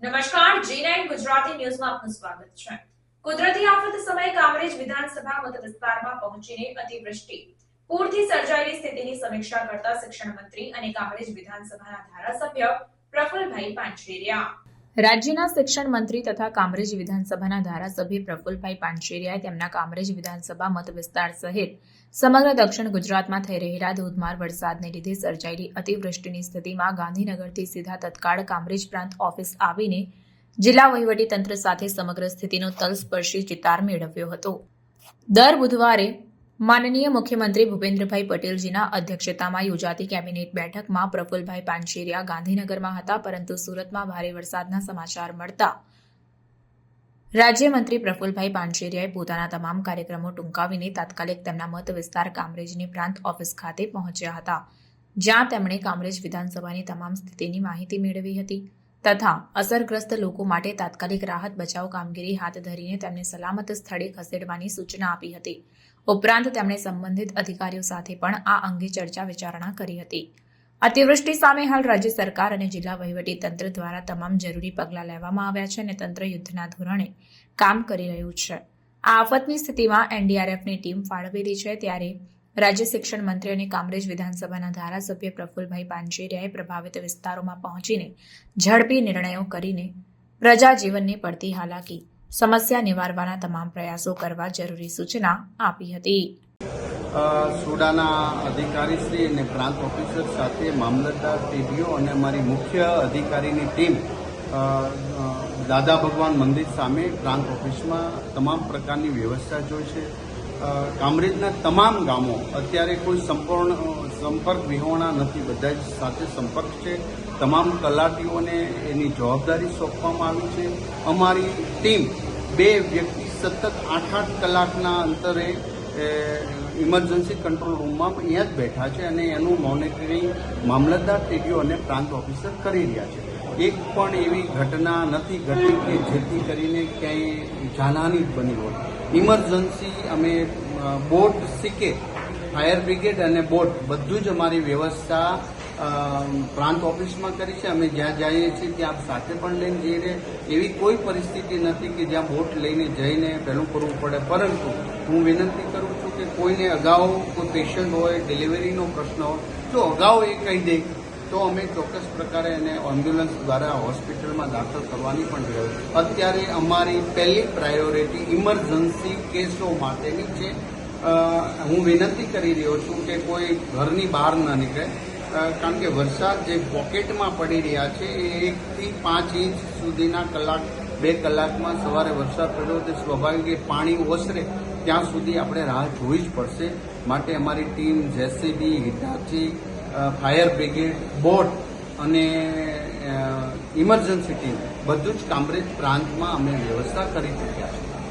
નમસ્કાર, G9 ગુજરાતી ન્યૂઝમાં આપનું સ્વાગત છે. કુદરતી આફત સમયે કામરેજ વિધાનસભા મત વિસ્તારમાં પહોંચીને અતિવૃષ્ટિ, પૂરથી સર્જાયેલી સ્થિતિની સમીક્ષા કરતા શિક્ષણ મંત્રી અને કામરેજ વિધાનસભાના ધારાસભ્ય પ્રફુલભાઈ પાનછેરિયા. રાજ્યના શિક્ષણ મંત્રી તથા કામરેજ વિધાનસભાના ધારાસભ્ય પ્રફુલભાઈ પાનછેરિયાએ તેમના કામરેજ વિધાનસભા મત વિસ્તાર સહિત સમગ્ર દક્ષિણ ગુજરાતમાં થઈ રહેલા ધોધમાર વરસાદને લીધે સર્જાયેલી અતિવૃષ્ટિની સ્થિતિમાં ગાંધીનગરથી સીધા તત્કાળ કામરેજ પ્રાંત ઓફિસ આવીને જિલ્લા વહીવટીતંત્ર સાથે સમગ્ર સ્થિતિનો તલસ્પર્શી ચિતાર મેળવ્યો હતો. દર બુધવારે માનનીય મુખ્યમંત્રી ભૂપેન્દ્રભાઈ પટેલજીના અધ્યક્ષતામાં યોજાતી કેબિનેટ બેઠકમાં પ્રફુલભાઈ પાનછેરિયા ગાંધીનગરમાં હતા, પરંતુ સુરતમાં ભારે વરસાદના સમાચાર મળતા રાજ્યમંત્રી પ્રફુલભાઈ પાનછેરિયાએ પોતાના તમામ કાર્યક્રમો ટૂંકાવીને તાત્કાલિક તેમના મત વિસ્તાર કામરેજની પ્રાંત ઓફિસ ખાતે પહોંચ્યા હતા, જ્યાં તેમણે કામરેજ વિધાનસભાની તમામ સ્થિતિની માહિતી મેળવી હતી તથા અસરગ્રસ્ત લોકો માટે તાત્કાલિક રાહત બચાવ કામગીરી હાથ ધરીને તેમને સલામત સ્થળે ખસેડવાની સૂચના આપી હતી. ઉપરાંત તેમણે સંબંધિત અધિકારીઓ સાથે પણ આ અંગે ચર્ચા વિચારણા કરી હતી. અતિવૃષ્ટિ સામે હાલ રાજ્ય સરકાર અને જિલ્લા વહીવટી તંત્ર દ્વારા તમામ જરૂરી પગલાં લેવામાં આવ્યા છે અને તંત્ર યુદ્ધના ધોરણે કામ કરી રહ્યું છે. આ આફતની સ્થિતિમાં એનડીઆરએફની ટીમ ફાળવેલી છે, ત્યારે રાજ્ય શિક્ષણ મંત્રી અને કામરેજ વિધાનસભાના ધારાસભ્ય પ્રફુલભાઈ પાનછેરિયાએ પ્રભાવિત વિસ્તારોમાં પહોંચીને ઝડપી નિર્ણયો કરીને પ્રજાજીવનને પડતી હાલાકી સમસ્યા નિવારવાના તમામ પ્રયાસો કરવા જરૂરી સૂચના આપી હતી. સુડાના અધિકારીશ્રી અને પ્રાંત ઓફિસર સાથે મામલતદાર ટીડીઓ અને અમારી મુખ્ય અધિકારીની ટીમ દાદા ભગવાન મંદિર સામે પ્રાંત ઓફિસમાં તમામ પ્રકારની વ્યવસ્થા જોઈ છે. કામરેજના તમામ ગામો અત્યારે કોઈ સંપર્ક વિહોણા નથી, બધા જ સાથે સંપર્ક છે. તમામ તલાટીઓને એની જવાબદારી સોંપવામાં આવી છે. અમારી ટીમ 2 વ્યક્તિ સતત 8-8 કલાકના અંતરે ઇમરજન્સી કંટ્રોલ રૂમમાં અહીંયા જ બેઠા છે અને એનું મોનિટરિંગ મામલતદાર ટીડીઓ અને પ્રાંત ઓફિસર કરી રહ્યા છે. એક પણ એવી ઘટના નથી ઘટી કે જેથી કરીને ક્યાંય જાનહાની બની હોય. ઇમરજન્સી અમે બોટ સીકે, ફાયર બ્રિગેડ અને બોટ બધું જ અમારી વ્યવસ્થા પ્રાંત ઓફિસમાં કરી છે. અમે જ્યાં જઈએ છીએ ત્યાં સાથે પણ લઈને જઈએ છીએ. એવી કોઈ પરિસ્થિતિ નથી કે જ્યાં બોટ લઈને જઈને પહેલું કરવું પડે, પરંતુ હું વિનંતી કરું છું કે કોઈને અગાઉ કોઈ પેશન્ટ હોય, ડિલિવરીનો પ્રશ્ન હોય, જો અગાઉ એ કહી દે તો અમે ચોક્કસ પ્રકારે એને એમ્બ્યુલન્સ દ્વારા હોસ્પિટલમાં દાખલ કરવાની પણ વ્યવસ્થા. અત્યારે અમારી પહેલી પ્રાયોરિટી ઇમરજન્સી કેસો માટેની છે. હું વિનંતી કરી રહ્યો છું કે કોઈ ઘરની બહાર ન નીકળે, કારણ કે વરસાદ જે પોકેટમાં પડી રહ્યા છે એ 1 થી 5 ઇંચ સુધીના 2 કલાકમાં સવારે વરસાદ પડ્યો તે સ્વાભાવિક પાણી ઓસરે ત્યાં સુધી આપણે રાહ જોવી જ પડશે. માટે અમારી team JCB, Hitachi, fire brigade, boat અને ઇમરજન્સી ટીમ બધું જ કામરેજ પ્રાંતમાં અમે વ્યવસ્થા કરી ચૂક્યા છીએ.